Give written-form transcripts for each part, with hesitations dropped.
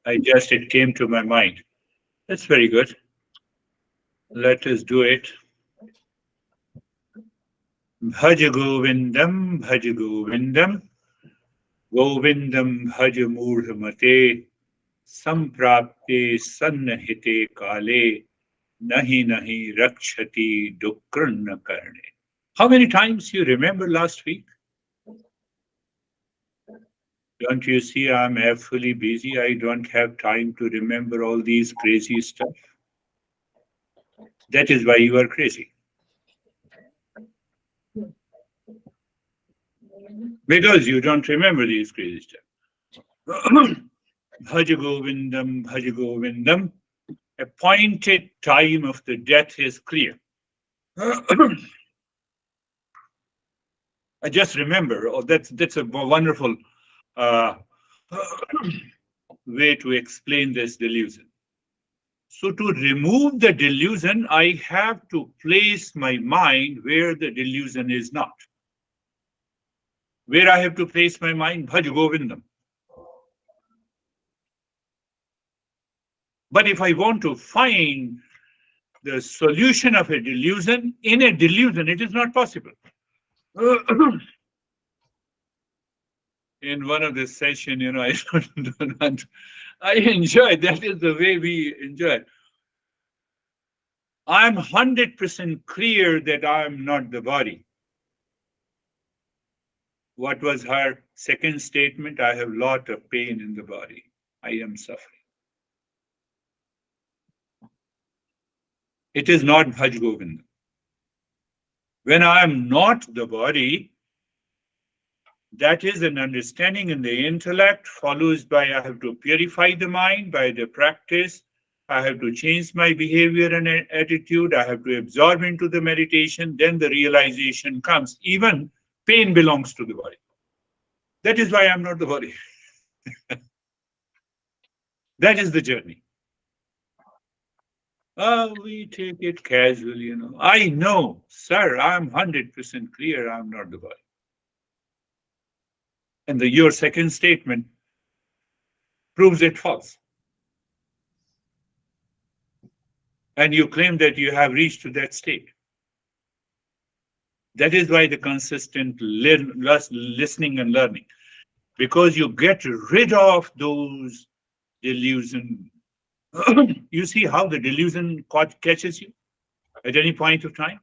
It came to my mind. That's very good. Let us do it. Bhaj Govindam, Bhaj Govindam, Govindam Bhaj Murhamate, Samprapte Sannahite Kale, Nahi Nahi Rakshati Dukranna Karne. How many times you remember last week? Don't you see I'm fully busy? I don't have time to remember all these crazy stuff. That is why you are crazy. Because you don't remember these crazy stuff. Bhaj Govindam, Bhaj Govindam. Appointed time of the death is clear. I just remember, that's a wonderful uh, way to explain this delusion. So to remove the delusion, I have to place my mind where the delusion is not. Where I have to place my mind? Bhaj Govindam. But if I want to find the solution of a delusion in a delusion, it is not possible. In one of the session, I I enjoy. That is the way we enjoy. I'm 100% clear that I'm not the body. What was her second statement? I have a lot of pain in the body. I am suffering. It is not Bhaj Govinda. When I am not the body, that is an understanding in the intellect, follows by I have to purify the mind by the practice. I have to change my behavior and attitude. I have to absorb into the meditation. Then the realization comes. Even pain belongs to the body. That is why I'm not the body. That is the journey. We take it casually, I know, sir, I'm 100% clear I'm not the body. And your second statement proves it false. And you claim that you have reached to that state. That is why the consistent listening and learning, because you get rid of those delusion. You see how the delusion catches you at any point of time?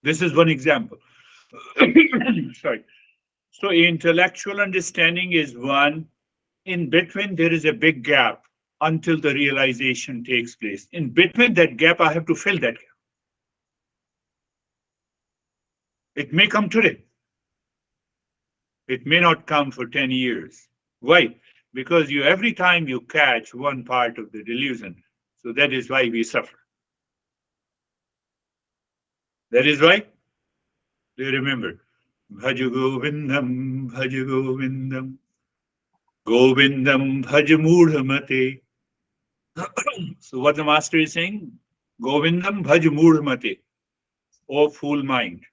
This is one example. Sorry. So intellectual understanding is one. In between, there is a big gap until the realization takes place. In between that gap, I have to fill that gap. It may come today. It may not come for 10 years. Why? Because every time you catch one part of the delusion, so that is why we suffer. That is why. Do you remember? Bhaj Govindam, Bhaj Govindam, Govindam Bhaj Murhamate. So what the master is saying, Govindam Bhaj Murhamate, oh fool mind.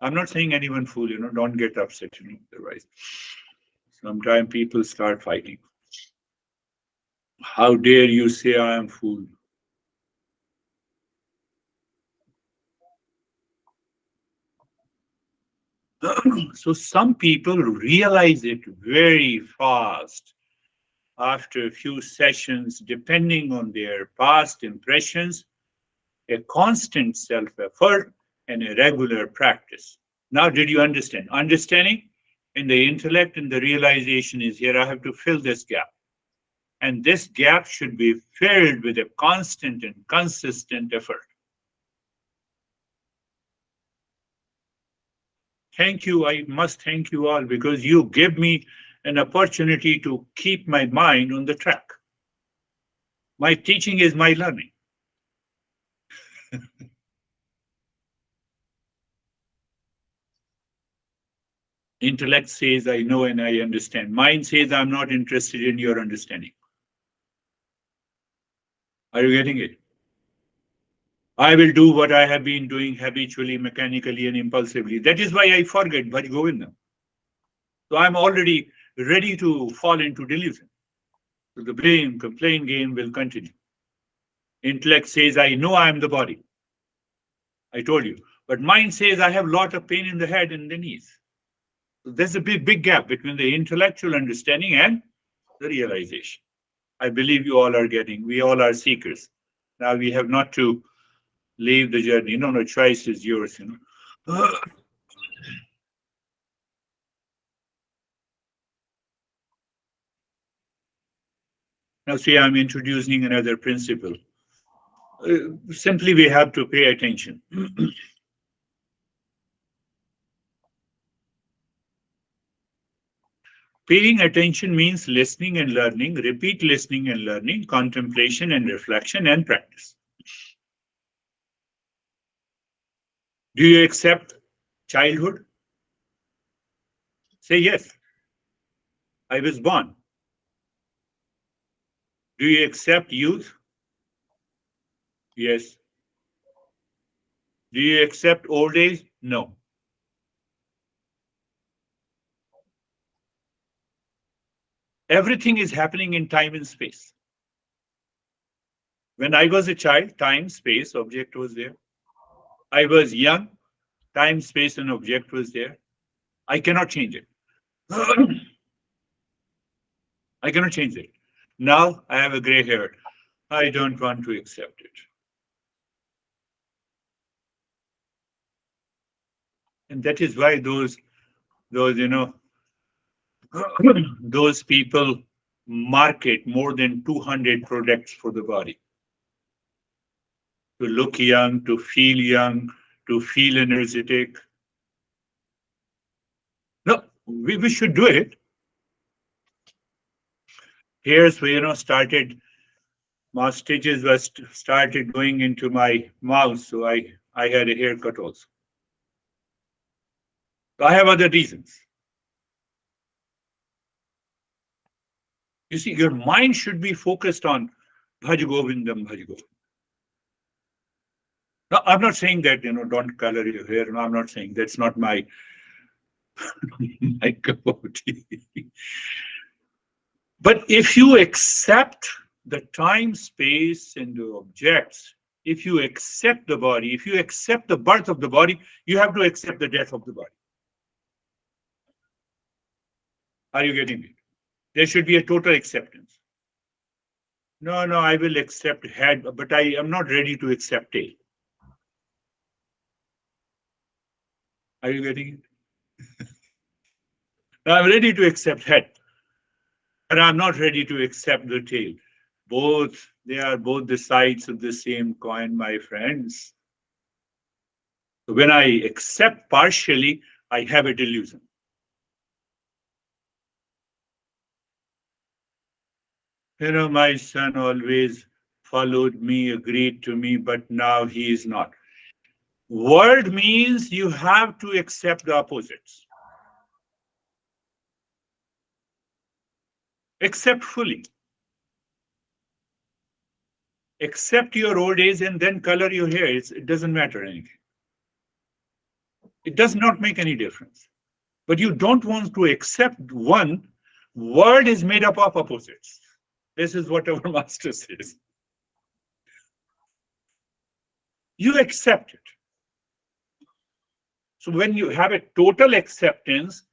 I'm not saying anyone fool, don't get upset, otherwise. Sometimes people start fighting. How dare you say I am fool? So some people realize it very fast after a few sessions, depending on their past impressions, a constant self-effort, and a regular practice. Now, did you understand? Understanding in the intellect and the realization is here. I have to fill this gap. And this gap should be filled with a constant and consistent effort. Thank you. I must thank you all because you give me an opportunity to keep my mind on the track. My teaching is my learning. Intellect says, I know and I understand. Mind says, I'm not interested in your understanding. Are you getting it? I will do what I have been doing habitually, mechanically, and impulsively. That is why I forget Bhaj Govindam. So I'm already ready to fall into delusion. So the blame, complaint game will continue. Intellect says, I know I am the body. I told you. But mind says, I have a lot of pain in the head and the knees. So there's a big gap between the intellectual understanding and the realization. I believe you all are getting, we all are seekers. Now we have not to leave the journey. No, no, choice is yours, Now, see, I'm introducing another principle. Simply, we have to pay attention. Paying attention means listening and learning, repeat listening and learning, contemplation and reflection and practice. Do you accept childhood? Say yes. I was born. Do you accept youth? Yes. Do you accept old age? No. Everything is happening in time and space. When I was a child, time, space, object was there. I was young, time, space, and object was there. I cannot change it. I cannot change it. Now I have a gray hair. I don't want to accept it. And that is why those those people market more than 200 products for the body. To look young, to feel energetic. No, we should do it. Here's where started. My stitches was started going into my mouth, so I had a haircut also. So I have other reasons. You see, your mind should be focused on Bhaj Govindam, Bhaj Govindam. No, I'm not saying that, don't color your hair. No, I'm not saying that's not my, my cup of tea. But if you accept the time, space, and the objects, if you accept the body, if you accept the birth of the body, you have to accept the death of the body. Are you getting it? There should be a total acceptance. No, no, I will accept head, but I am not ready to accept tail. Are you getting it? I'm ready to accept head, but I'm not ready to accept the tail. They are both the sides of the same coin, my friends. So when I accept partially, I have a delusion. My son always followed me, agreed to me, but now he is not. World means you have to accept the opposites. Accept fully. Accept your old age and then color your hair. It doesn't matter anything. It does not make any difference. But you don't want to accept one. World is made up of opposites. This is what our master says. You accept it. So when you have a total acceptance,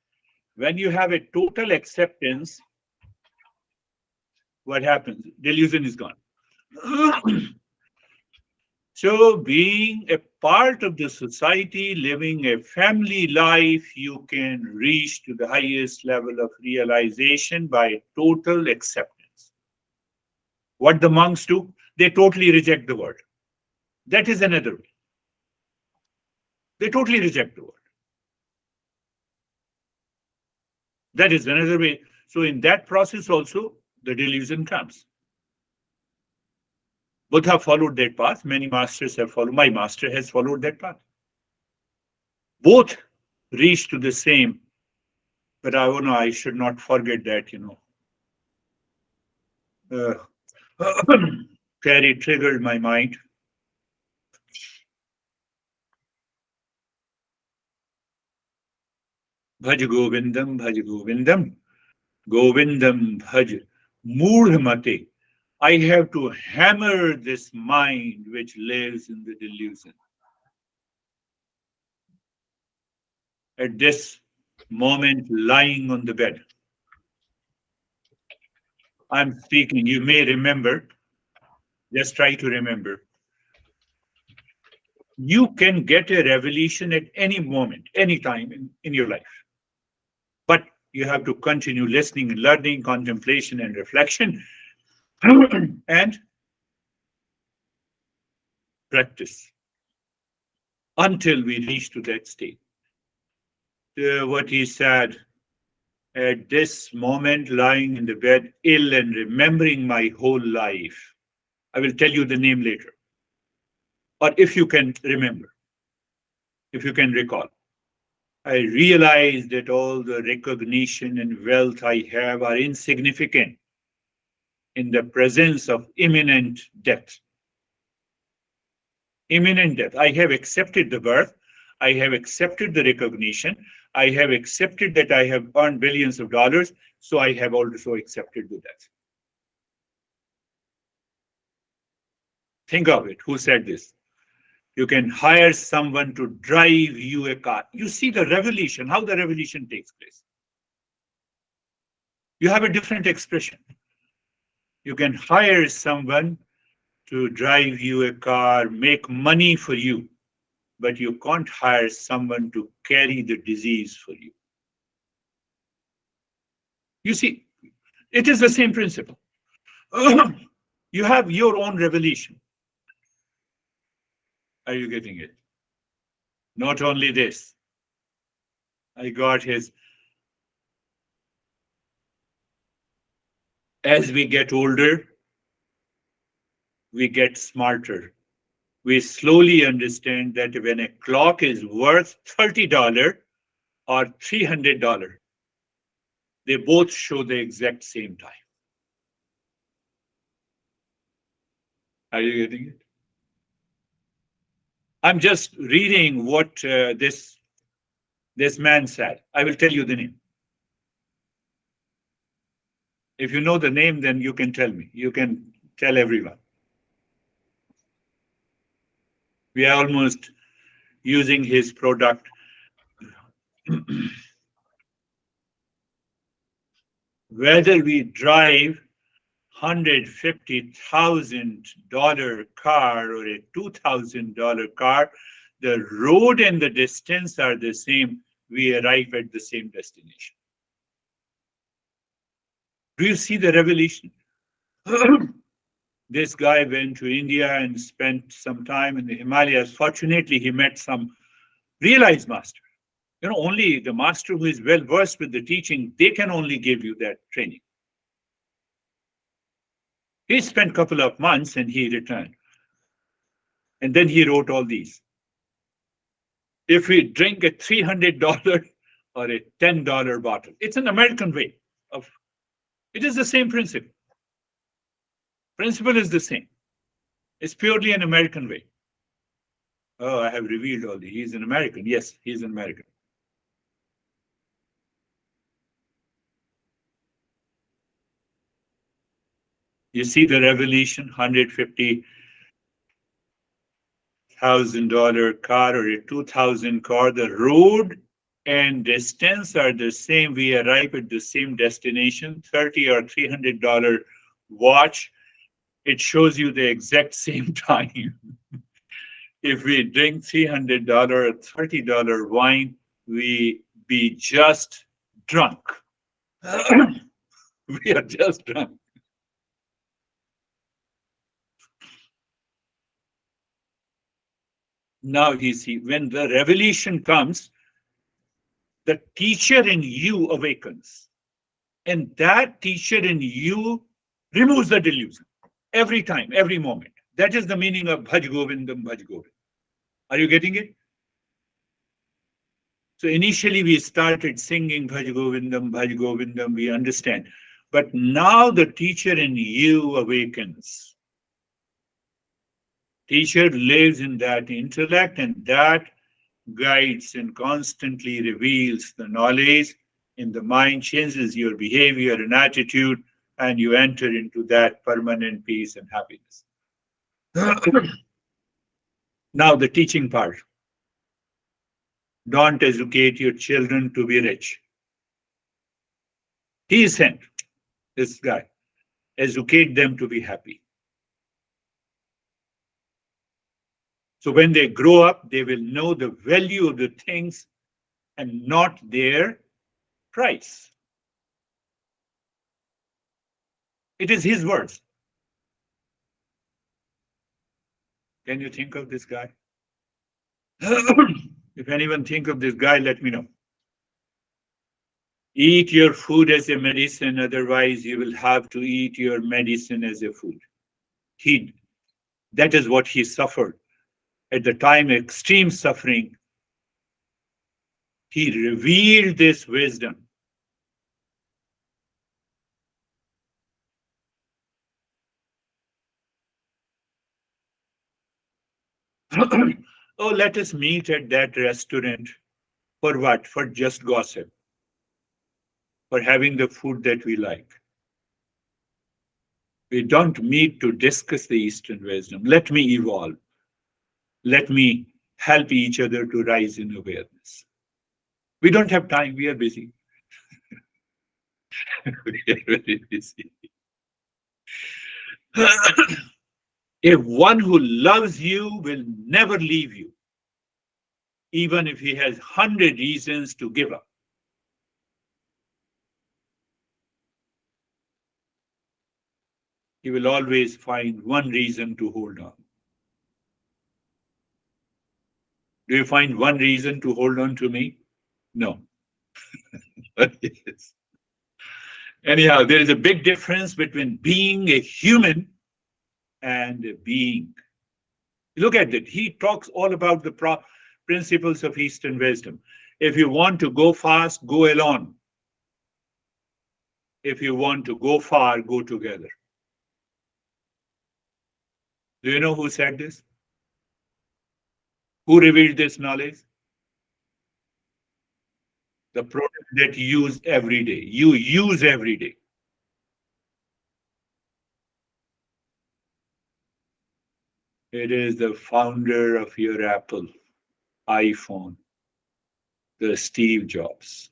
what happens? Delusion is gone. So being a part of the society, living a family life, you can reach to the highest level of realization by total acceptance. What the monks do, they totally reject the world. That is another way. They totally reject the world. That is another way. So in that process also, the delusion comes. Both have followed that path. Many masters have followed. My master has followed that path. Both reach to the same. But I should not forget that, Terry triggered my mind. Bhaj Govindam, Bhaj Govindam. Govindam bhaj murdhamate. I have to hammer this mind which lives in the delusion. At this moment, lying on the bed, I'm speaking. You may remember, just try to remember. You can get a revelation at any moment, any time in your life. But you have to continue listening, learning, contemplation, and reflection, and practice until we reach to that state. What he said, at this moment, lying in the bed, ill and remembering my whole life. I will tell you the name later. Or if you can remember, if you can recall. I realize that all the recognition and wealth I have are insignificant in the presence of imminent death. Imminent death. I have accepted the birth. I have accepted the recognition. I have accepted that I have earned billions of dollars. So I have also accepted the death. Think of it. Who said this? You can hire someone to drive you a car. You see the revelation, how the revelation takes place. You have a different expression. You can hire someone to drive you a car, make money for you, but you can't hire someone to carry the disease for you. You see, it is the same principle. You have your own revelation. Are you getting it? Not only this, I got his. As we get older, we get smarter. We slowly understand that when a clock is worth $30 or $300, they both show the exact same time. Are you getting it? I'm just reading what this man said. I will tell you the name. If you know the name, then you can tell me. You can tell everyone. We are almost using his product. Whether we drive $150,000 car or a $2,000 car, the road and the distance are the same. We arrive at the same destination. Do you see the revelation? This guy went to India and spent some time in the Himalayas. Fortunately, he met some realized master. You know, only the master who is well versed with the teaching, they can only give you that training. He spent a couple of months and he returned. And then he wrote all these. If we drink a $300 or a $10 bottle, it's an American way of, it is the same principle. Principle is the same. It's purely an American way. Oh, I have revealed all these. He's an American. Yes, he's an American. You see the revelation, $150,000 car or a 2,000 car, the road and distance are the same. We arrive at the same destination. $30 or $300 watch, it shows you the exact same time. If we drink $300 or $30 wine, we be just drunk. We are just drunk. Now you see, when the revelation comes, the teacher in you awakens. And that teacher in you removes the delusion every time, every moment. That is the meaning of Bhaj Govindam, Bhaj Govind. Are you getting it? So initially we started singing Bhaj Govindam, we understand. But now the teacher in you awakens. Teacher lives in that intellect and that guides and constantly reveals the knowledge in the mind, changes your behavior and attitude, and you enter into that permanent peace and happiness. Now, the teaching part. Don't educate your children to be rich. He is sent, this guy. Educate them to be happy. So when they grow up, they will know the value of the things and not their price. It is his words. Can you think of this guy? If anyone think of this guy, let me know. Eat your food as a medicine, otherwise you will have to eat your medicine as a food. That is what he suffered. At the time of extreme suffering, he revealed this wisdom. Oh, let us meet at that restaurant. For what? For just gossip. For having the food that we like. We don't meet to discuss the Eastern wisdom. Let me evolve. Let me help each other to rise in awareness. We don't have time. We are busy. We are very busy. If one who loves you will never leave you, even if he has 100 reasons to give up. He will always find one reason to hold on. Do you find one reason to hold on to me? No. Yes. Anyhow, there is a big difference between being a human and a being. Look at it. He talks all about the principles of Eastern wisdom. If you want to go fast, go alone. If you want to go far, go together. Do you know who said this? Who revealed this knowledge? The product that you use every day. You use every day. It is the founder of your Apple, iPhone, the Steve Jobs.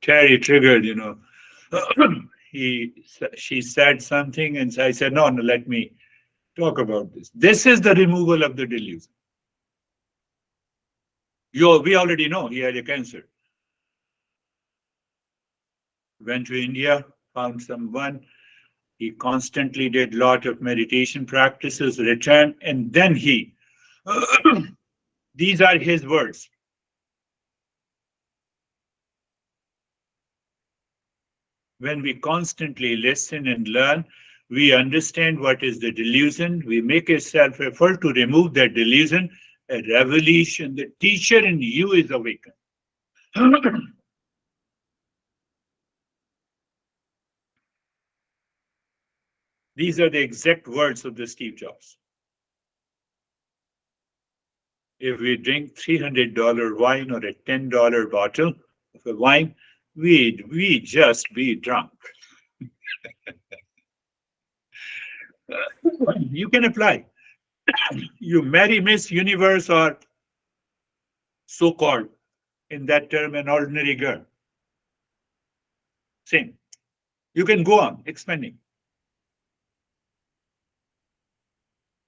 Terry triggered, she said something, and I said, no, let me talk about this. This is the removal of the delusion. We already know he had a cancer. Went to India, found someone. He constantly did a lot of meditation practices, returned, and then these are his words. When we constantly listen and learn, we understand what is the delusion. We make a self-effort to remove that delusion. A revelation, the teacher in you is awakened. These are the exact words of the Steve Jobs. If we drink $300 wine or a $10 bottle of a wine, we just be drunk. You can apply. You marry Miss Universe or so-called, in that term, an ordinary girl. Same. You can go on expanding.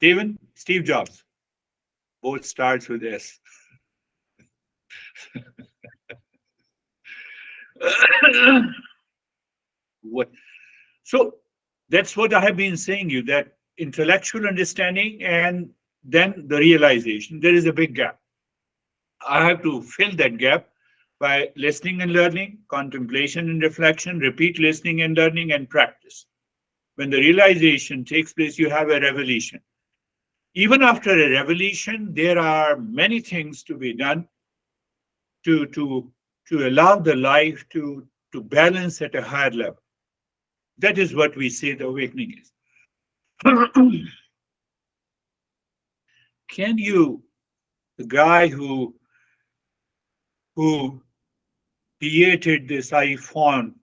Even Steve Jobs, both starts with S. What? So that's what I have been saying you, that intellectual understanding and then the realization, there is a big gap. I have to fill that gap by listening and learning, contemplation and reflection, repeat listening and learning, and practice. When the realization takes place, you have a revelation. Even after a revelation, there are many things to be done to allow the life to balance at a higher level. That is what we say the awakening is. Can you The guy who created this iPhone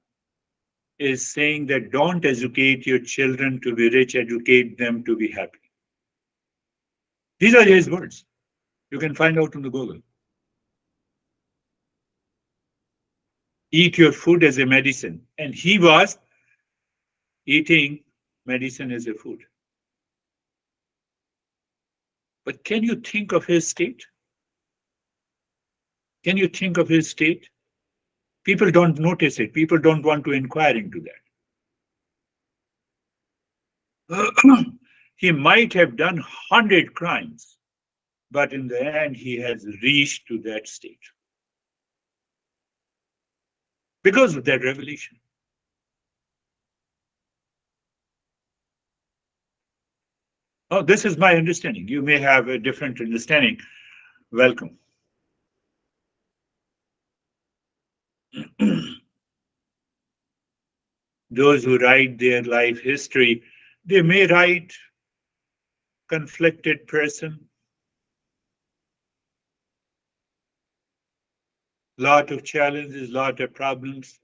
is saying that don't educate your children to be rich, educate them to be happy. These are his words. You can find out on the Google. Eat your food as a medicine. And he was eating medicine as a food. But can you think of his state? Can you think of his state? People don't notice it. People don't want to inquire into that. He might have done 100 crimes, but in the end, he has reached to that state because of that revelation. Oh, this is my understanding. You may have a different understanding. Welcome. Those who write their life history, they may write conflicted person, lot of challenges, lot of problems.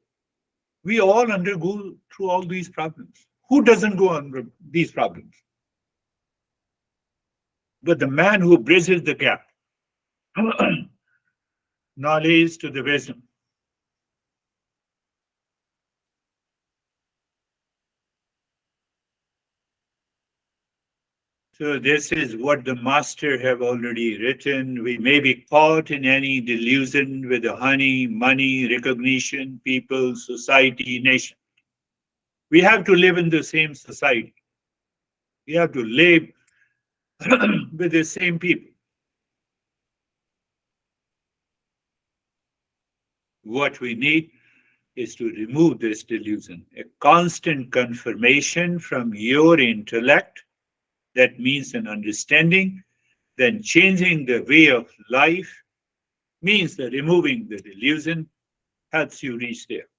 We all undergo through all these problems. Who doesn't go under these problems? But the man who bridges the gap, knowledge to the wisdom. So this is what the master have already written. We may be caught in any delusion with the honey, money, recognition, people, society, nation. We have to live in the same society. We have to live with the same people. What we need is to remove this delusion, a constant confirmation from your intellect. That means an understanding. Then changing the way of life means that removing the delusion helps you reach there.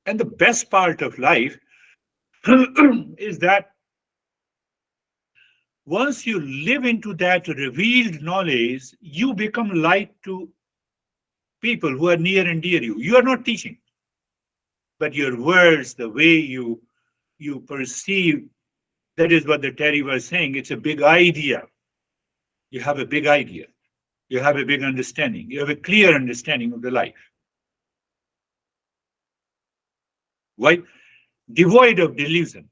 And the best part of life is that once you live into that revealed knowledge, you become light to people who are near and dear you. You are not teaching, but your words, the way you perceive, that is what the Terry was saying. It's a big idea. You have a big idea. You have a big understanding. You have a clear understanding of the life. Why? Devoid of delusion.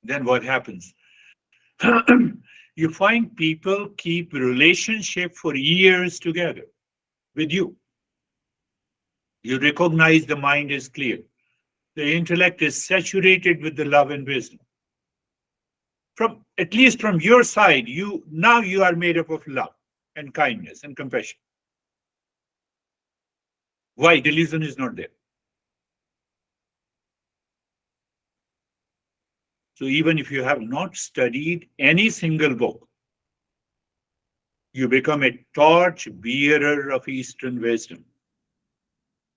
Then what happens? You find people keep relationship for years together with you. You recognize the mind is clear. The intellect is saturated with the love and wisdom. From at least from your side, you are made up of love and kindness and compassion. Why? Delusion is not there. So even if you have not studied any single book, you become a torch bearer of Eastern wisdom.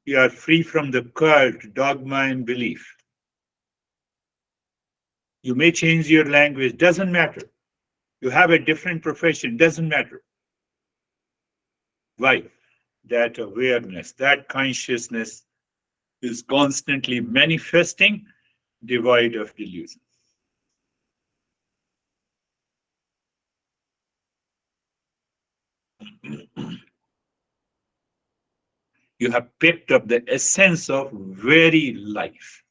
You are free from the cult, dogma, and belief. You may change your language, doesn't matter. You have a different profession, doesn't matter. Why? That awareness, that consciousness is constantly manifesting, devoid of delusion. You have picked up the essence of very life,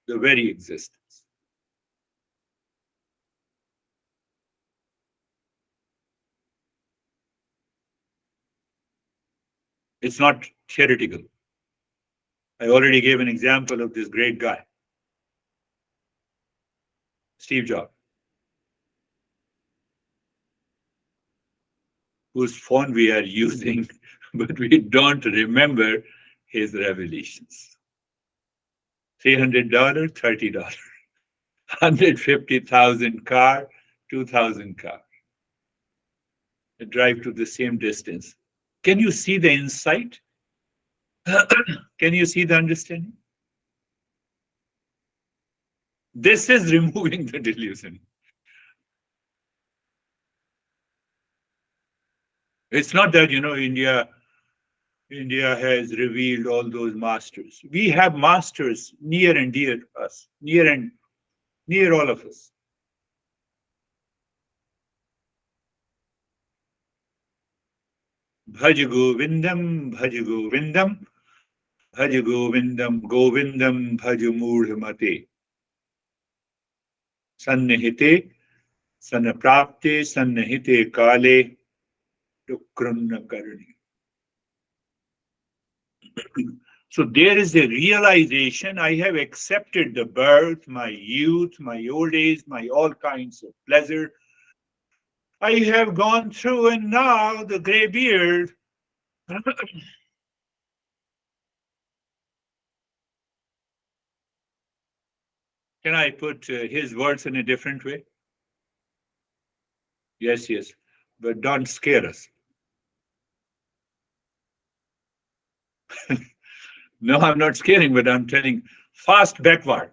the very existence. It's not theoretical. I already gave an example of this great guy, Steve Jobs, whose phone we are using, but we don't remember his revelations. $300, $30, 150,000 car, 2,000 car. Drive to the same distance. Can you see the insight? Can you see the understanding? This is removing the delusion. It's not that, India has revealed all those masters. We have masters near and dear to us, near all of us. Bhaj Govindam, Bhaj Govindam, Bhaj Govindam, Govindam, Bhaj Mudhamate. Sannihite, Sannaprapte, Sannihite Kale, Dukrunna Karani. So there is a realization I have accepted the birth, my youth, my old age, my all kinds of pleasure. I have gone through, and now the gray beard. Can I put his words in a different way? Yes, yes. But don't scare us. No, I'm not scaring, but I'm telling fast backward.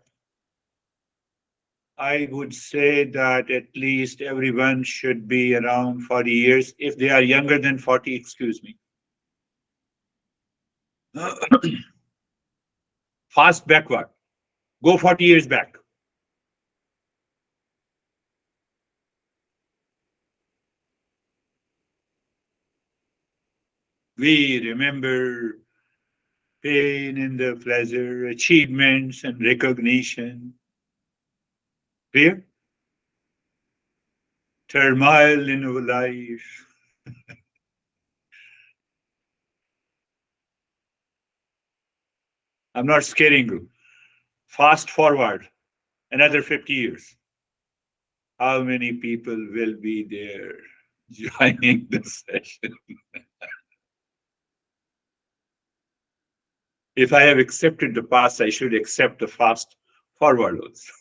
I would say that at least everyone should be around 40 years. If they are younger than 40, excuse me. Fast backward. Go 40 years back. We remember pain and the pleasure, achievements and recognition. Clear? Turmoil in our life. I'm not scaring you. Fast forward another 50 years. How many people will be there joining the session? If I have accepted the past, I should accept the fast forward also.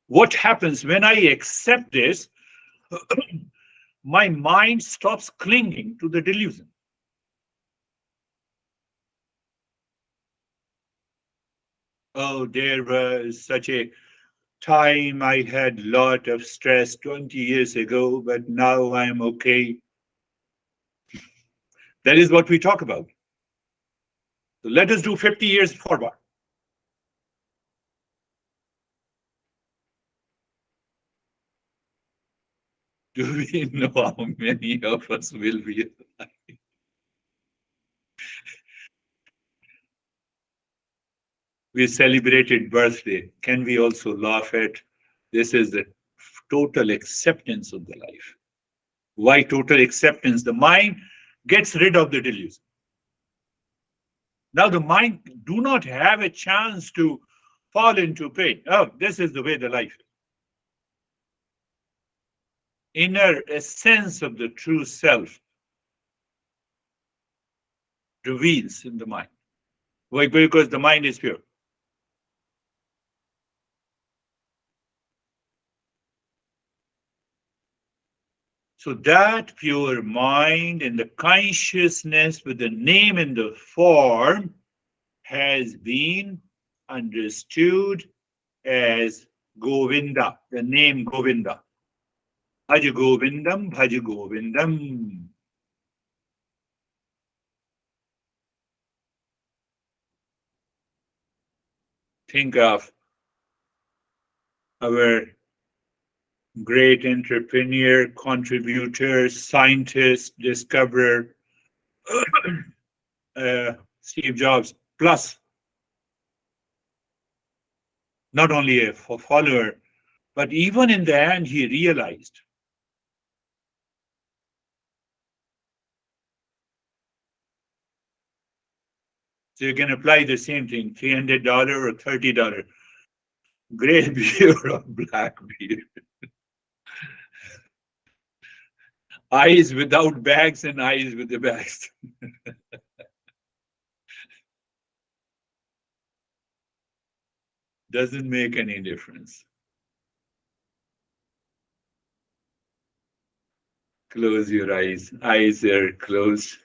What happens when I accept this? My mind stops clinging to the delusion. Oh, there was such a time I had lot of stress 20 years ago, but now I'm okay. That is what we talk about. So let us do 50 years forward. Do we know how many of us will be? We celebrated birthday. Can we also laugh at this? Is the total acceptance of the life. Why total acceptance? The mind gets rid of the delusion. Now the mind do not have a chance to fall into pain. Oh, this is the way the life is. Inner essence of the true self reveals in the mind. Why? Because the mind is pure. So that pure mind and the consciousness with the name and the form has been understood as Govinda, the name Govinda. Bhaj Govindam, Bhaj Govindam. Think of our great entrepreneur, contributor, scientist, discoverer, Steve Jobs, plus not only a follower, but even in the end, he realized. So you can apply the same thing, $300 or $30. Gray beard or black beard. Eyes without bags and eyes with the bags. Doesn't make any difference. Close your eyes. Eyes are closed.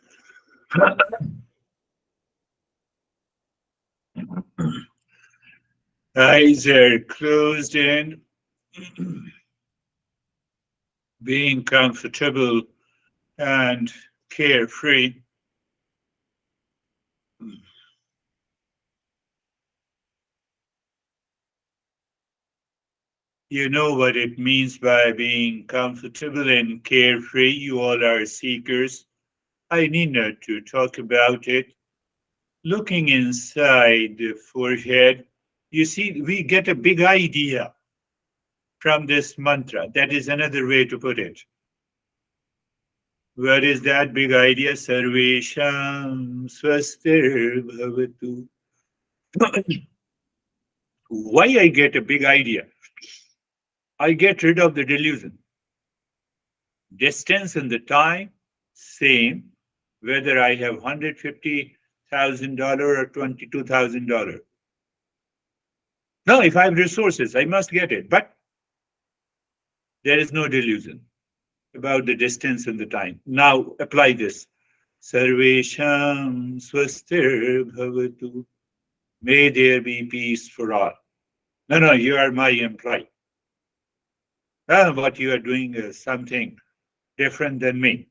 Eyes are closed in, being comfortable and carefree. You know what it means by being comfortable and carefree. You all are seekers. I need not to talk about it. Looking inside the forehead, you see, we get a big idea from this mantra. That is another way to put it. What is that big idea? Sarvesham swastir bhavatu. Why I get a big idea? I get rid of the delusion. Distance and the time, same, whether I have $150,000 or $22,000. No, if I have resources, I must get it. But there is no delusion about the distance and the time. Now apply this. Sarvesham swastir bhavatu. May there be peace for all. No, no, you are my employee. What you are doing is something different than me.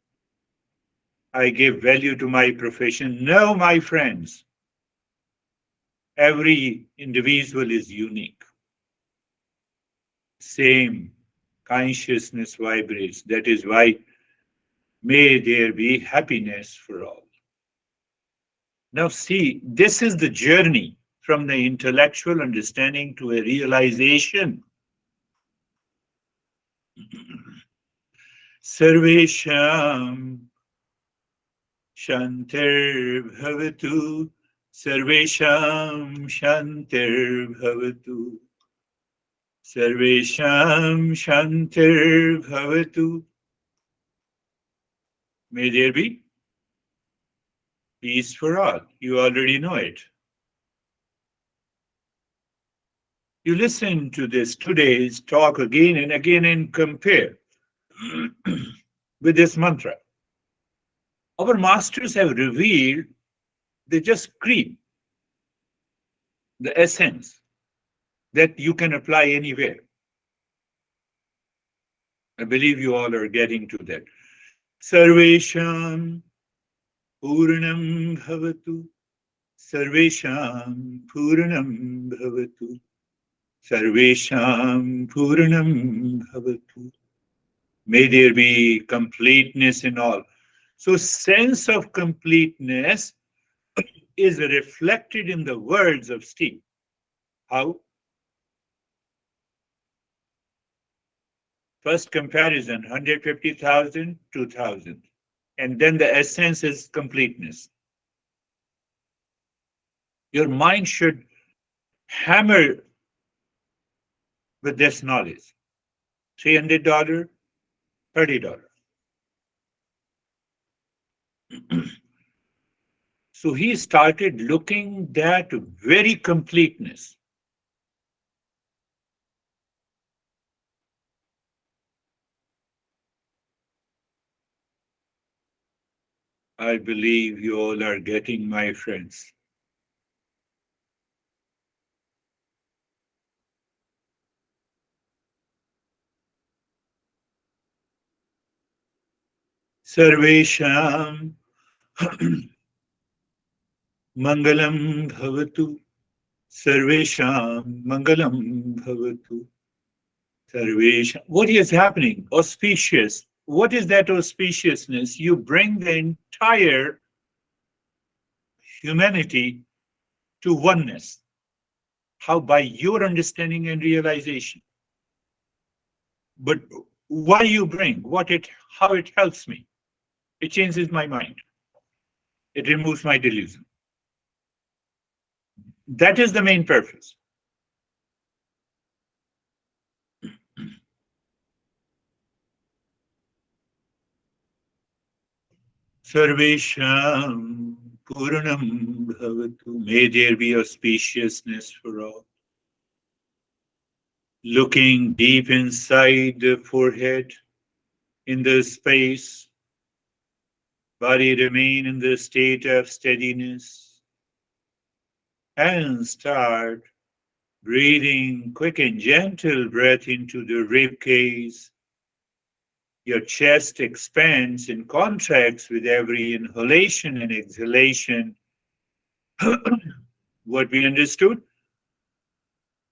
I give value to my profession. No, my friends, every individual is unique. Same consciousness vibrates. That is why may there be happiness for all. Now, see, this is the journey from the intellectual understanding to a realization. Sarvesham Shantir Bhavatu. Sarvesham Shantir Bhavatu. Sarvesham Shantir Bhavatu. May there be peace for all. You already know it. You listen to this today's talk again and again and compare with this mantra. Our masters have revealed, they just scream the essence that you can apply anywhere. I believe you all are getting to that. Sarvesham Purnam Bhavatu. Sarvesham Purnam Bhavatu. Sarvesham Purnam Bhavatu. May there be completeness in all. So, sense of completeness is reflected in the words of Steve. How? First comparison 150,000, 2,000. And then the essence is completeness. Your mind should hammer with this knowledge. $300, $30. So he started looking at very completeness. I believe you all are getting, my friends. Sarvesham Mangalam Bhavatu. Sarvesham Mangalam Bhavatu. Sarvesham. What is happening? Auspicious. What is that auspiciousness? You bring the entire humanity to oneness. How? By your understanding and realization. But why you bring? How it helps me? It changes my mind. It removes my delusion. That is the main purpose. Sarvesham Purnam Bhavatu. May there be auspiciousness for all. Looking deep inside the forehead, in this space. Body remain in the state of steadiness and start breathing quick and gentle breath into the rib cage. Your chest expands and contracts with every inhalation and exhalation. What we understood?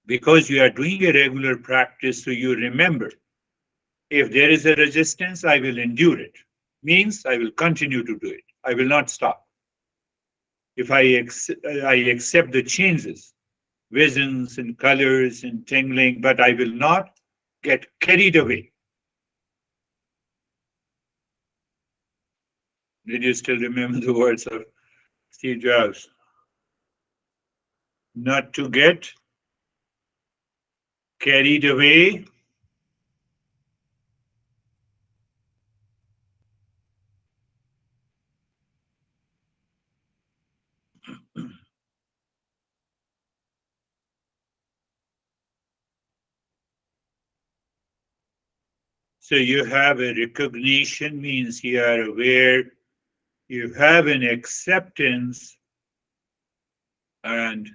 Because you are doing a regular practice, so you remember. If there is a resistance, I will endure it. Means I will continue to do it. I will not stop. If I accept the changes, visions and colors and tingling, but I will not get carried away. Did you still remember the words of Steve Jobs? Not to get carried away. So you have a recognition, means you are aware, you have an acceptance, and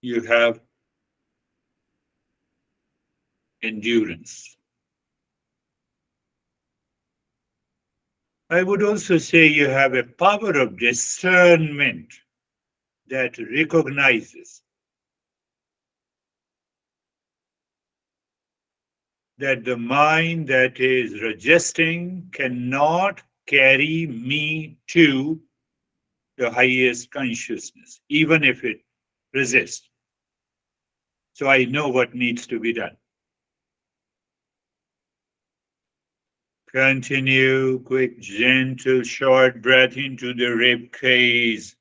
you have endurance. I would also say you have a power of discernment that recognizes that the mind that is resisting cannot carry me to the highest consciousness, even if it resists. So I know what needs to be done. Continue, quick, gentle, short breath into the rib cage.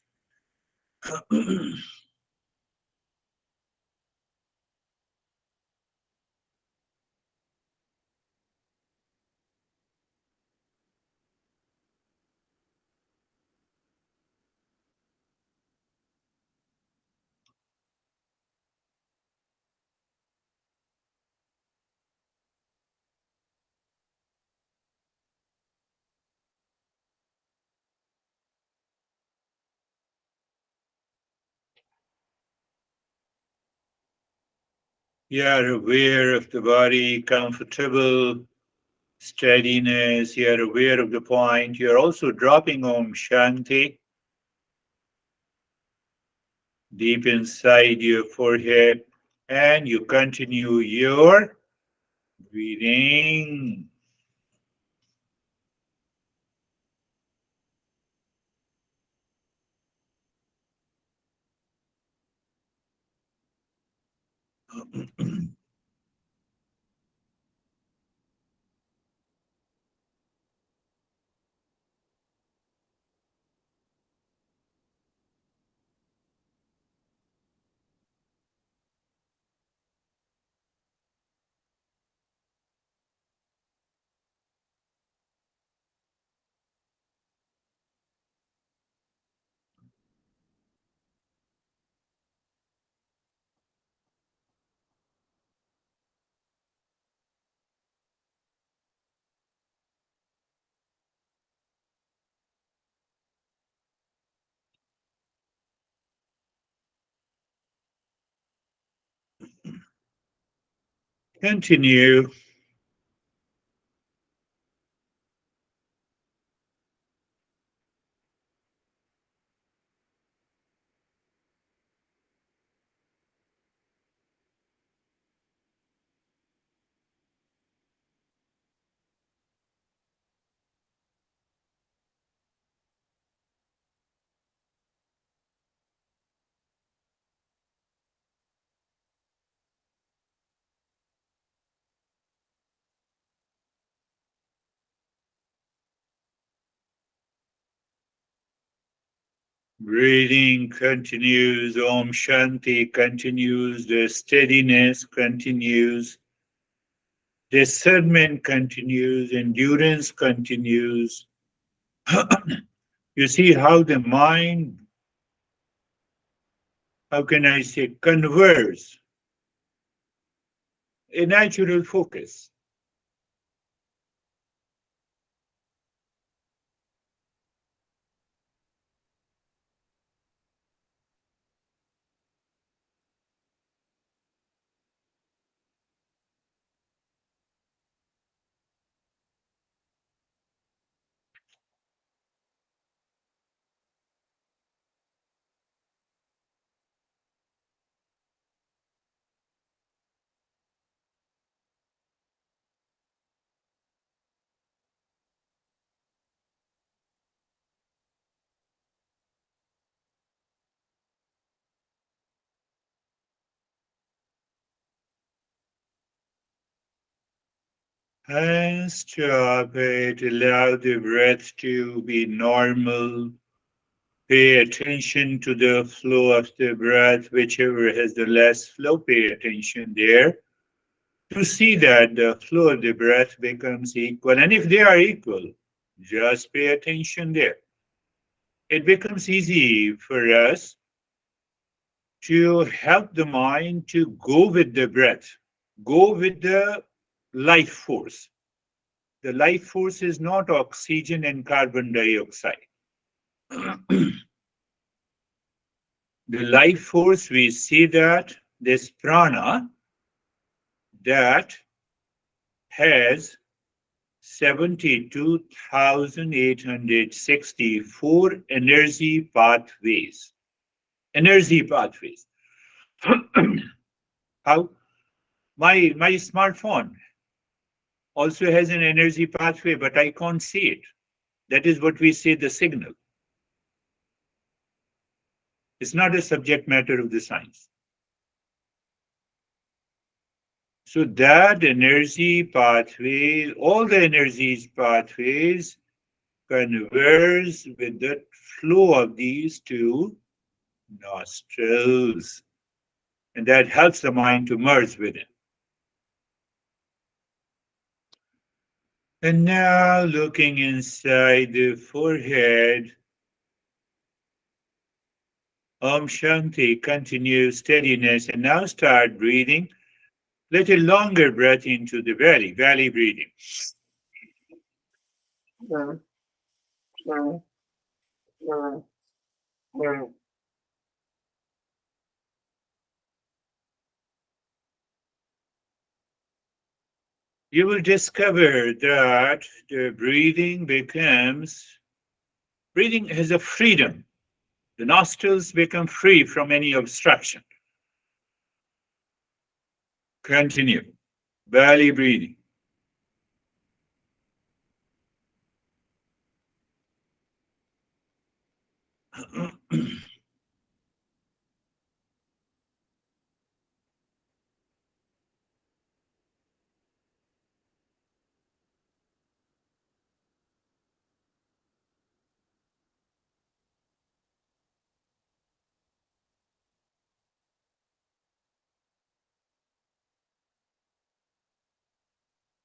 You are aware of the body, comfortable, steadiness. You are aware of the point. You are also dropping Om Shanti deep inside your forehead, and you continue your breathing. Continue. Breathing continues, Om Shanti continues, the steadiness continues, discernment continues, endurance continues. You see how the mind, how can I say, converts a natural focus. And stop it. Allow the breath to be normal. Pay attention to the flow of the breath, whichever has the less flow, pay attention there to see that the flow of the breath becomes equal. And if they are equal, just pay attention there. It becomes easy for us to help the mind to go with the breath, go with the life force. The life force is not oxygen and carbon dioxide. The life force, we see that this prana that has 72,864 energy pathways. Energy pathways. How? My smartphone also has an energy pathway, but I can't see it. That is what we say the signal. It's not a subject matter of the science. So that energy pathway, all the energies pathways converge with the flow of these two nostrils. And that helps the mind to merge with it. And now looking inside the forehead, Om Shanti, continue steadiness. And now start breathing. Little longer breath into the belly, belly breathing. You will discover that the breathing has a freedom. The nostrils become free from any obstruction. Continue. Belly breathing.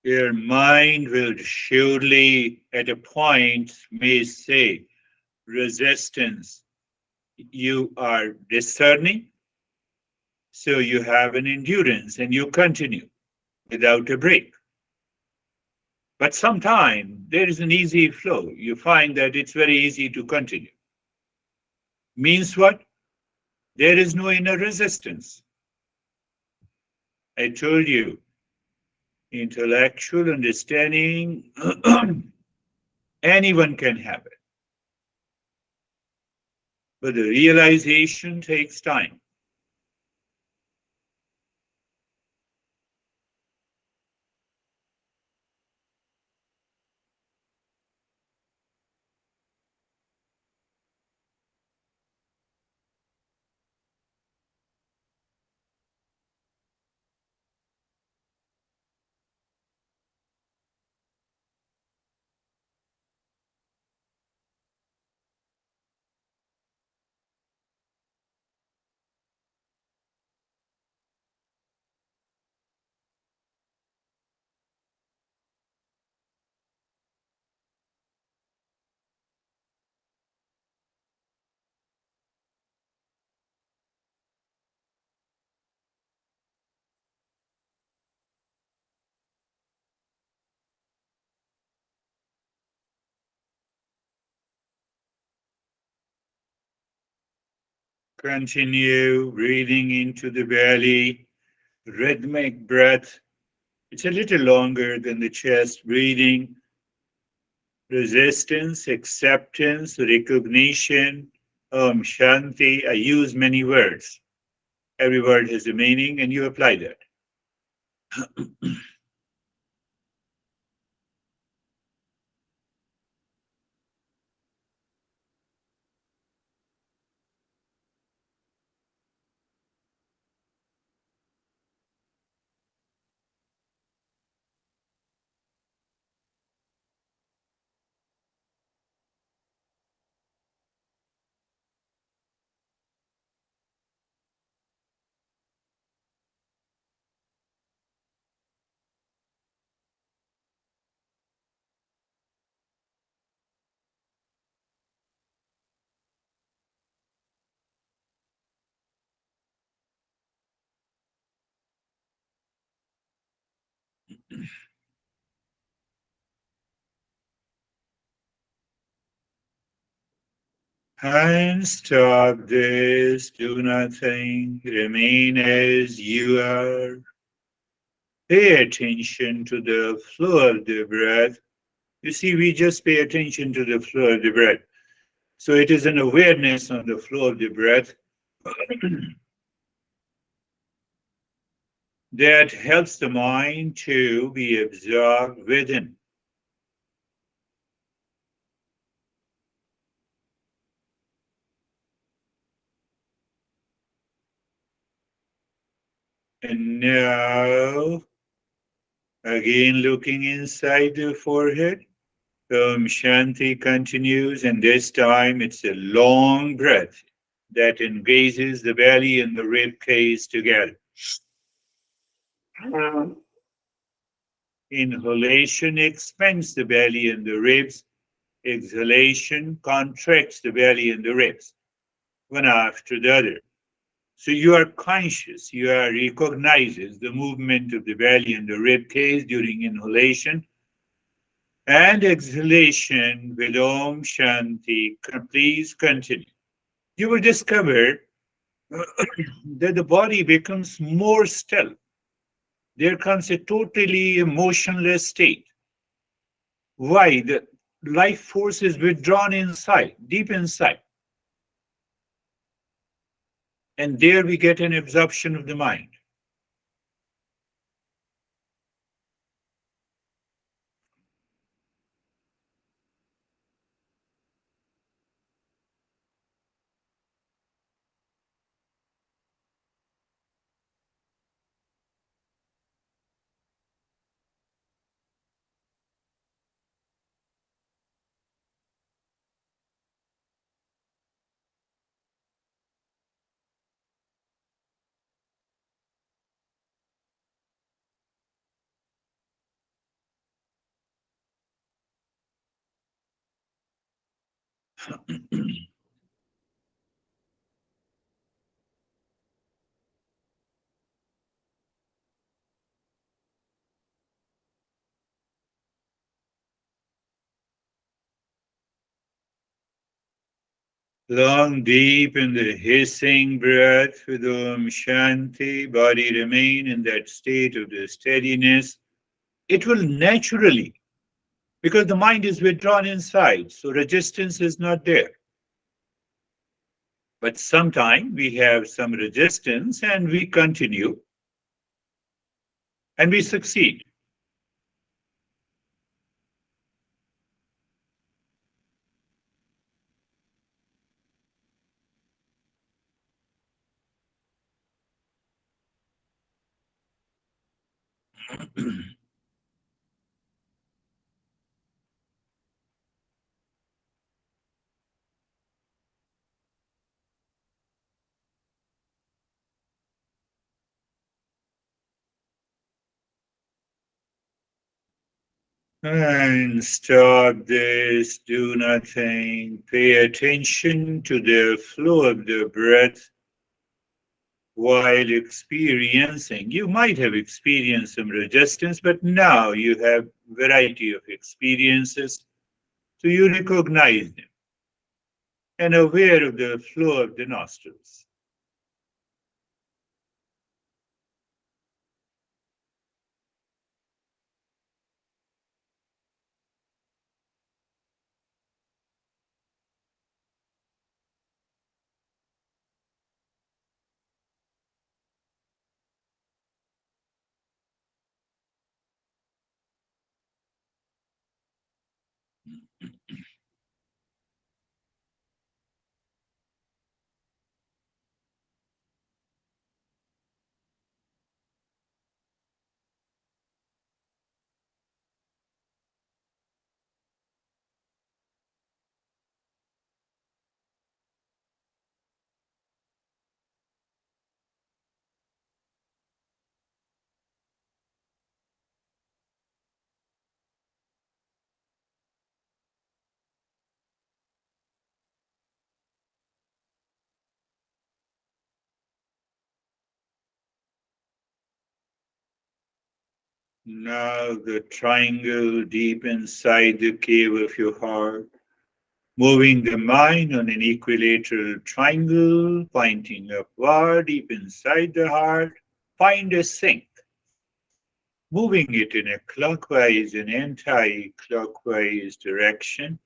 Your mind will surely, at a point, may say, resistance. You are discerning, so you have an endurance and you continue without a break. But sometime there is an easy flow. You find that it's very easy to continue. Means what? There is no inner resistance. I told you, intellectual understanding, anyone can have it. But the realization takes time. Continue breathing into the belly, rhythmic breath. It's a little longer than the chest breathing. Resistance, acceptance, recognition, Shanti. I use many words. Every word has a meaning, and you apply that. And stop this, do nothing, remain as you are. Pay attention to the flow of the breath. You see, we just pay attention to the flow of the breath. So it is an awareness on the flow of the breath that helps the mind to be absorbed within. And now, again looking inside the forehead, Shanti continues, and this time it's a long breath that engages the belly and the rib cage together. Inhalation expands the belly and the ribs. Exhalation contracts the belly and the ribs, one after the other. So you are conscious, you are recognizes the movement of the belly and the rib cage during inhalation and exhalation with Om Shanti. Please continue. You will discover that the body becomes more still. There comes a totally emotionless state. Why? The life force is withdrawn inside, deep inside. And there we get an absorption of the mind. Long, deep in the hissing breath with Om Shanti, body remain in that state of the steadiness. It will naturally, because the mind is withdrawn inside, so resistance is not there. But sometimes we have some resistance and we continue and we succeed. And stop this, do nothing. Pay attention to the flow of the breath while experiencing. You might have experienced some resistance, but now you have variety of experiences. So you recognize them and aware of the flow of the nostrils. Now the triangle deep inside the cave of your heart, moving the mind on an equilateral triangle, pointing upward deep inside the heart. Find a sink, moving it in a clockwise and anti-clockwise direction.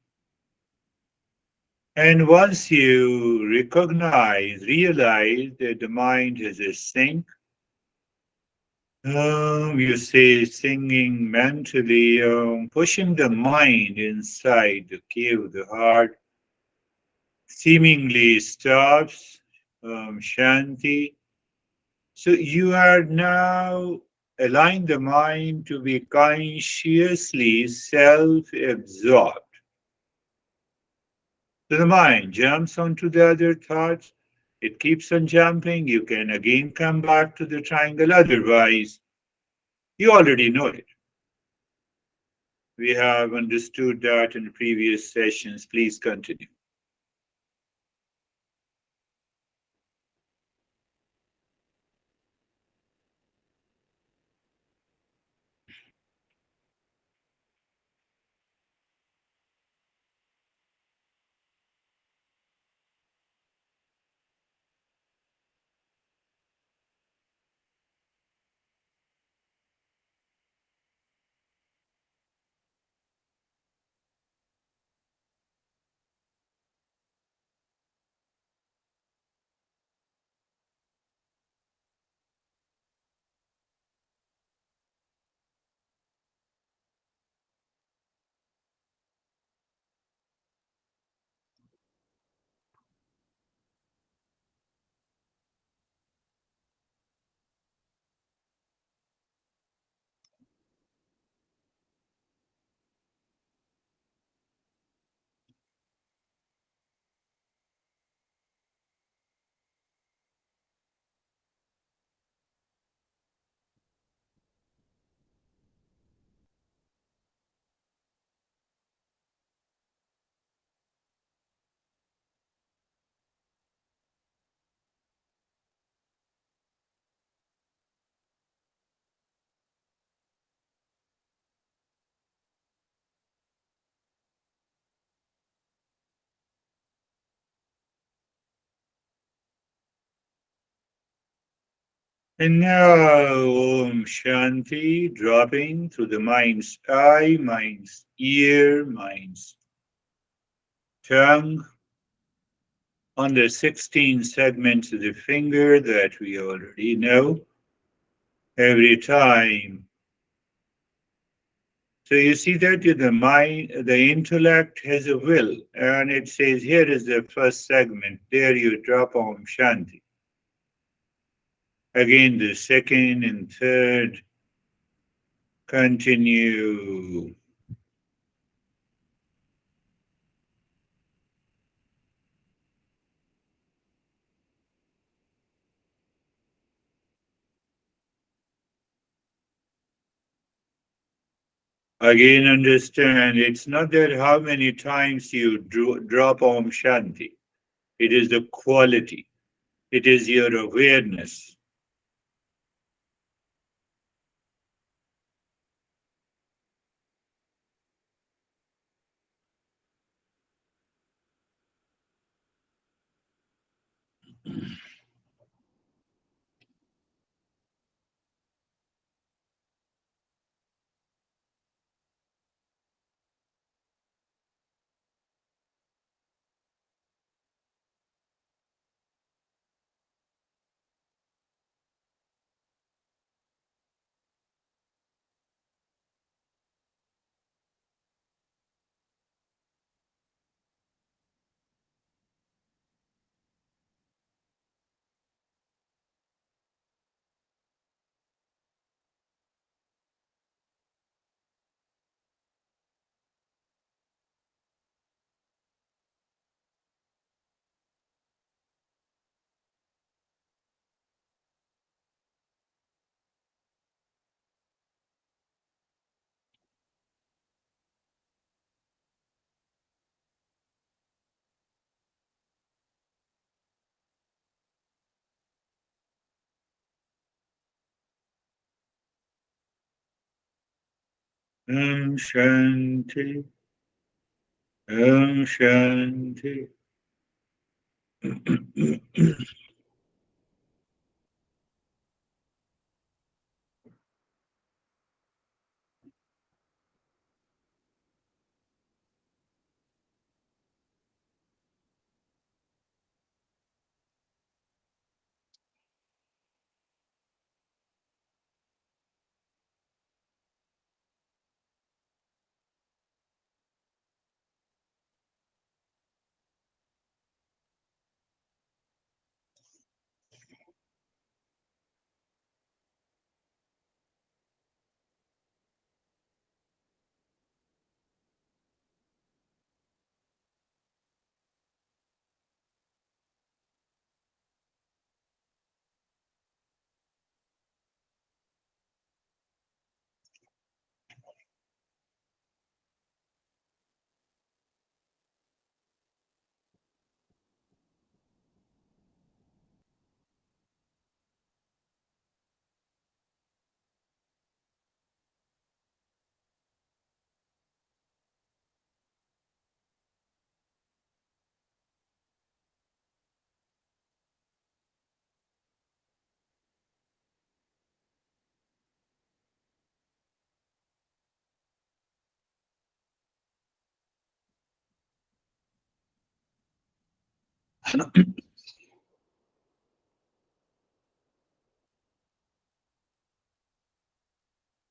And once you realize that the mind has a sink, you say singing mentally, pushing the mind inside the cave of the heart seemingly stops, Shanti. So you are now allowing the mind to be consciously self absorbed. So the mind jumps onto the other thoughts. It keeps on jumping. You can again come back to the triangle. Otherwise, you already know it. We have understood that in previous sessions. Please continue. And now, Om Shanti, dropping through the mind's eye, mind's ear, mind's tongue, on the 16 segments of the finger that we already know every time. So you see that the mind, the intellect has a will, and it says here is the first segment. There you drop Om Shanti. Again, the second and third continue. Again, understand it's not that how many times you drop Om Shanti. It is the quality. It is your awareness. Om Shanti. Om Shanti.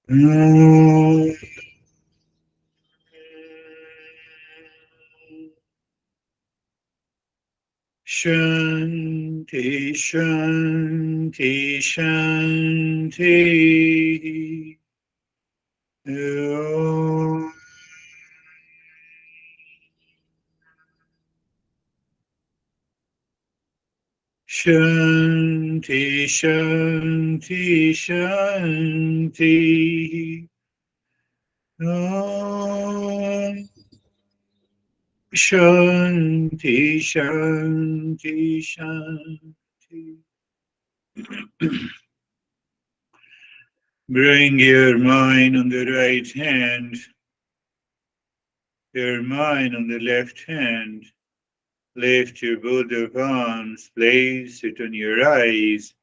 Om Shanti, Shanti, Shanti. Om Shanti, Shanti, Shanti. Om Shanti, Shanti, Shanti. Bring your mind on the right hand, your mind on the left hand. Lift your both of arms, place it on your eyes.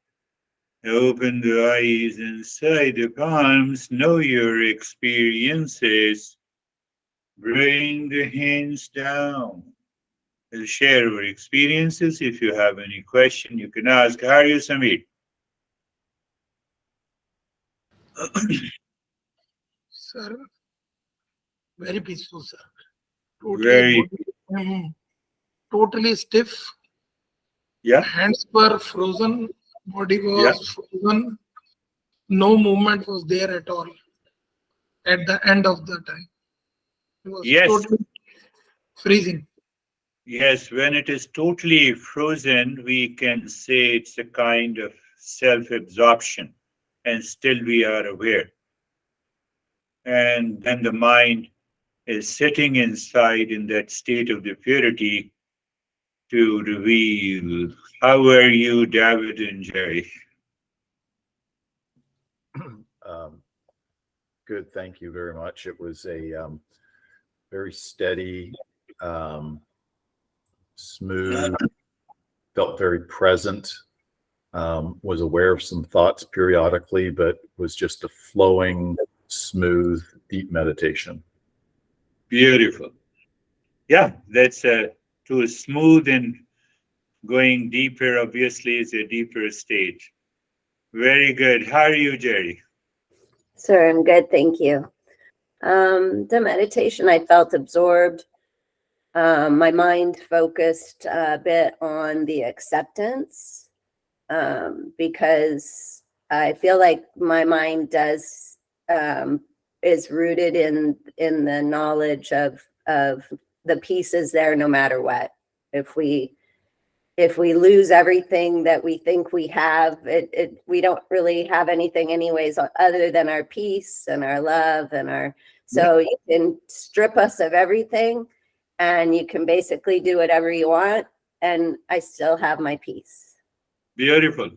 Open the eyes inside the palms, know your experiences. Bring the hands down. We'll share our experiences. If you have any question, you can ask. How are you, Samir? Sir, very peaceful, sir. Totally Very, body, totally stiff. yeah, Hands were frozen. Body yeah, was frozen. No movement was there at all. At the end of the time, it was yes, totally freezing. yes. When it is totally frozen, we can say it's a kind of self absorption, and still we are aware. And then the mind is sitting inside in that state of the purity to reveal. How are you, David and Jerry? Um, Good, thank you very much. It was a very steady, um, smooth, felt very present, was aware of some thoughts periodically, but was just a flowing, smooth, deep meditation. Beautiful. Yeah, that's to smooth and going deeper, obviously, is a deeper state. Very good. How are you, Jerry? Sir, I'm good, thank you. The meditation, I felt absorbed. My mind focused a bit on the acceptance because I feel like my mind does is rooted in the knowledge of the pieces there no matter what. If we if we lose everything that we think we have, we don't really have anything anyways other than our peace and our love and our, so you can strip us of everything and you can basically do whatever you want and I still have my peace. Beautiful.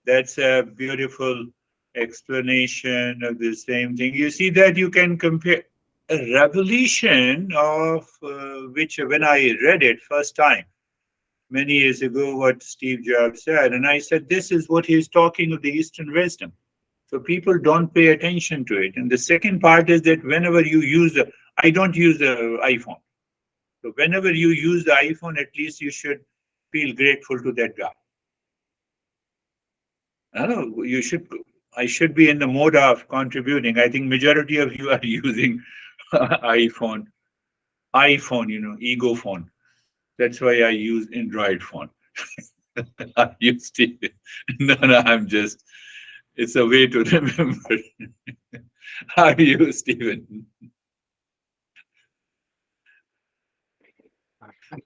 That's a beautiful explanation of the same thing. You see that you can compare a revelation of which, when I read it first time many years ago, what Steve Jobs said, and I said, this is what he's talking of the Eastern wisdom. So people don't pay attention to it. And the second part is that whenever you use I don't use the iPhone. So whenever you use the iPhone, at least you should feel grateful to that guy. I don't know, I should be in the mode of contributing. I think majority of you are using iPhone, ego phone. That's why I use Android phone. I use Steven. No, it's a way to remember. How are you, Stephen?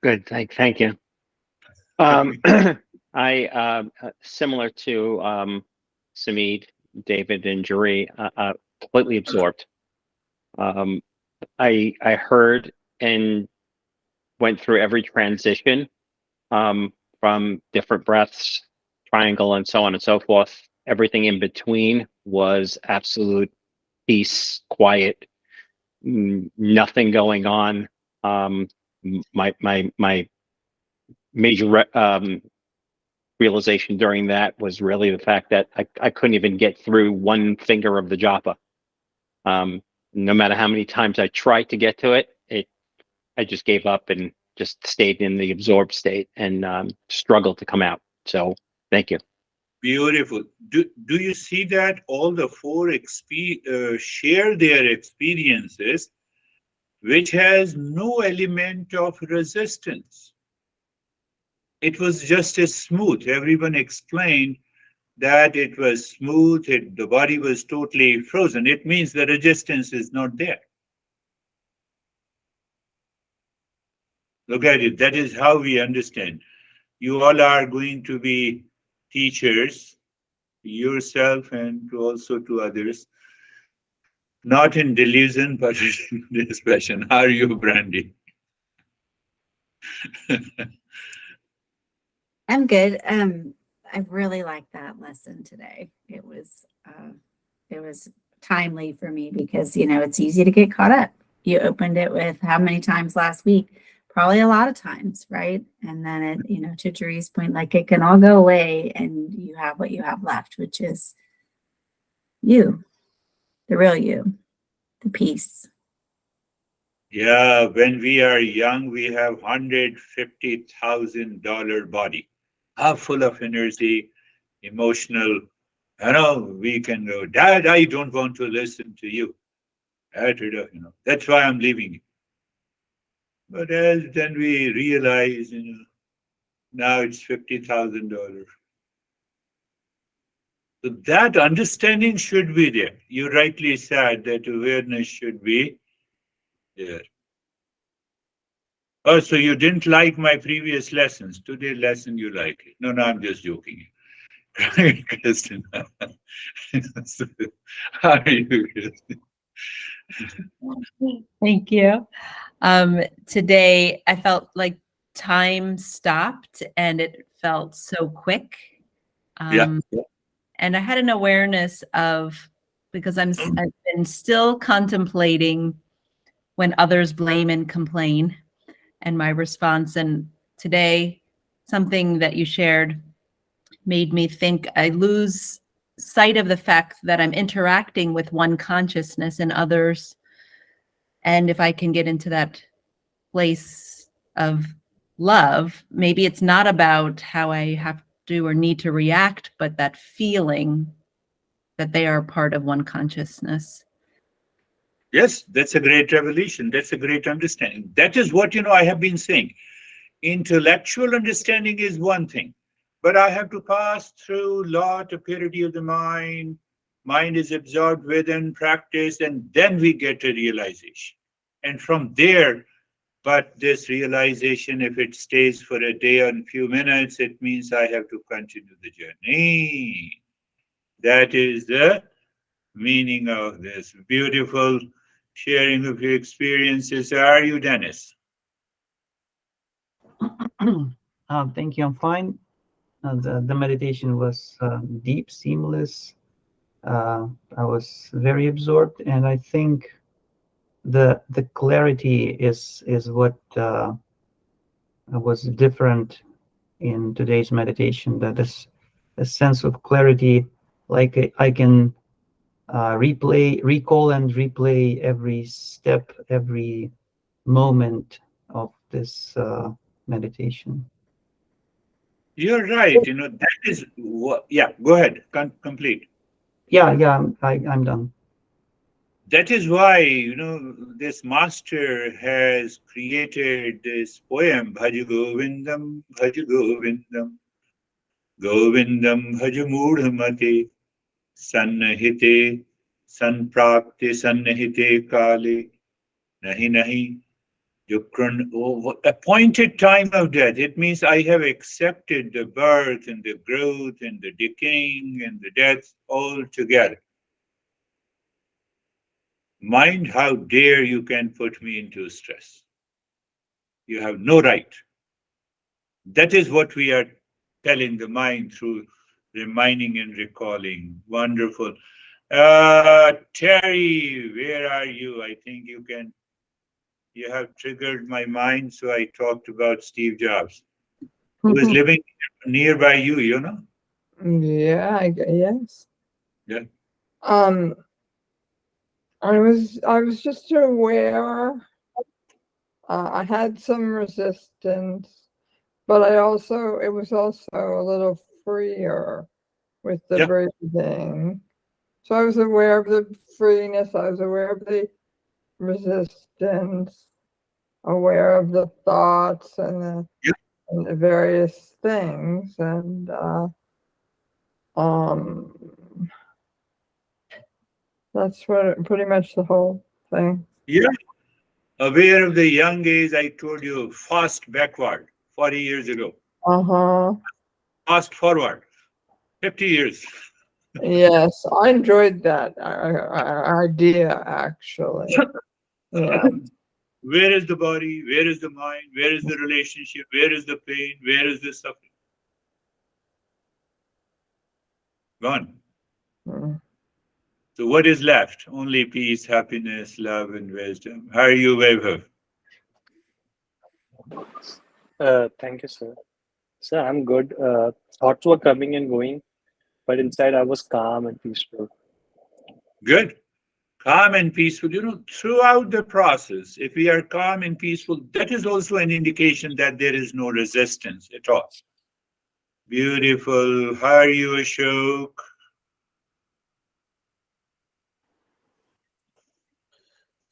Good. Thank you. I similar to Samid, David, and Jari, completely absorbed. I heard and went through every transition from different breaths, triangle, and so on and so forth. Everything in between was absolute peace, quiet, nothing going on. My major realization during that was really the fact that I couldn't even get through one finger of the japa. No matter how many times I tried to get to it, I just gave up and just stayed in the absorbed state and struggled to come out. So thank you. Beautiful. Do you see that all the four share their experiences, which has no element of resistance? It was just as smooth. Everyone explained that it was smooth, the body was totally frozen. It means the resistance is not there. Look at it. That is how we understand. You all are going to be teachers, yourself and also to others, not in delusion, but in dispassion. How are you, Brandy? I'm good. I really liked that lesson today. It was timely for me because it's easy to get caught up. You opened it with how many times last week? Probably a lot of times, right? And then it, to Dree's point, like it can all go away and you have what you have left, which is you, the real you, the peace. Yeah, when we are young, we have $150,000 body, full of energy, emotional. We can go, Dad, I don't want to listen to you. That's why I'm leaving you. But as then we realize, now it's $50,000. So that understanding should be there. You rightly said that awareness should be there. Oh, so you didn't like my previous lessons. Today's lesson you like it. No, I'm just joking. Kristen. How are you, Kristen? Thank you. Today I felt like time stopped and it felt so quick. Yeah. And I had an awareness of, because I've been still contemplating when others blame and complain and my response. And today, something that you shared made me think I lose sight of the fact that I'm interacting with one consciousness and others. And if I can get into that place of love, maybe it's not about how I have to or need to react, but that feeling that they are part of one consciousness. Yes, that's a great revelation. That's a great understanding. That is what, I have been saying. Intellectual understanding is one thing, but I have to pass through lot of purity of the mind. Mind is absorbed within practice, and then we get a realization. And from there, but this realization, if it stays for a day or a few minutes, it means I have to continue the journey. That is the meaning of this beautiful sharing of your experiences. How are you, Dennis? Thank you. I'm fine. The meditation was deep, seamless, I was very absorbed, and I think the clarity is what was different in today's meditation. That is a sense of clarity, like I can recall and replay every step, every moment of this meditation. You're right. That is what, yeah, go ahead, complete. Yeah, I'm done. That is why, this master has created this poem, Bhaj Govindam, Bhaj Govindam, Govindam Bhaj Mudhamate, Sannahite, Sanprapte, Sannahite Kale, Nahi Nahi, appointed time of death. It means I have accepted the birth and the growth and the decaying and the death all together. Mind, how dare you can put me into stress. You have no right. That is what we are telling the mind through reminding and recalling. Wonderful. Terry, where are you? I think you have triggered my mind. So I talked about Steve Jobs, who is living nearby you. Yeah, yes. Yeah. I was just aware. I had some resistance, but it was also a little freer with the breathing. So I was aware of the freeness. I was aware of the resistance, aware of the thoughts and the various things, and that's pretty much the whole thing. Yeah. Aware of the young age, I told you, fast backward 40 years ago. Fast forward 50 years. Yes, I enjoyed that idea, actually. Yeah. Where is the body? Where is the mind? Where is the relationship? Where is the pain? Where is the suffering? Gone. So what is left? Only peace, happiness, love, and wisdom. How are you, Vaibhav? Thank you, sir. Sir, I'm good. Thoughts were coming and going, but inside I was calm and peaceful. Good. Calm and peaceful. Throughout the process, if we are calm and peaceful, that is also an indication that there is no resistance at all. Beautiful. How are you, Ashok?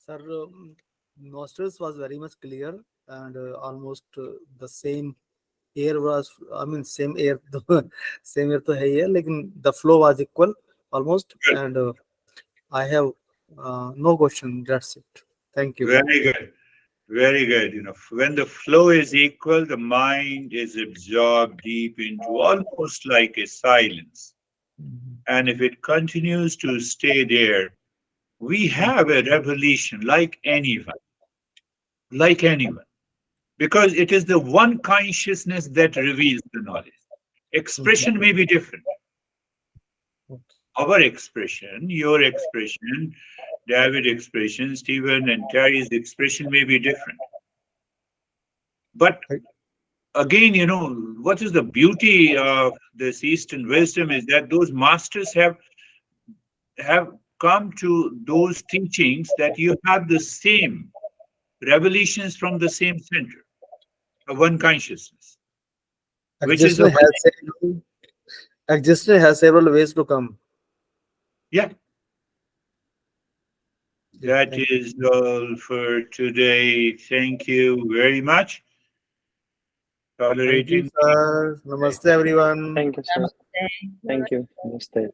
Sir, nostrils was very much clear and almost the same air was, same air, same air to hai, like the flow was equal almost. And I have no question. That's it. Thank you. Very good. Very good. When the flow is equal, the mind is absorbed deep into almost like a silence. And if it continues to stay there, we have a revelation like anyone, because it is the one consciousness that reveals the knowledge. Expression may be different. Our expression, your expression, David's expression, Stephen and Terry's expression may be different. But again, what is the beauty of this Eastern wisdom is that those masters have come to those teachings that you have the same revelations from the same center of one consciousness, which is the Existence has several ways to come. yeah. That is all for today. Thank you very much. Thank you, sir. Namaste, everyone. Thank you, sir. Thank you. Namaste.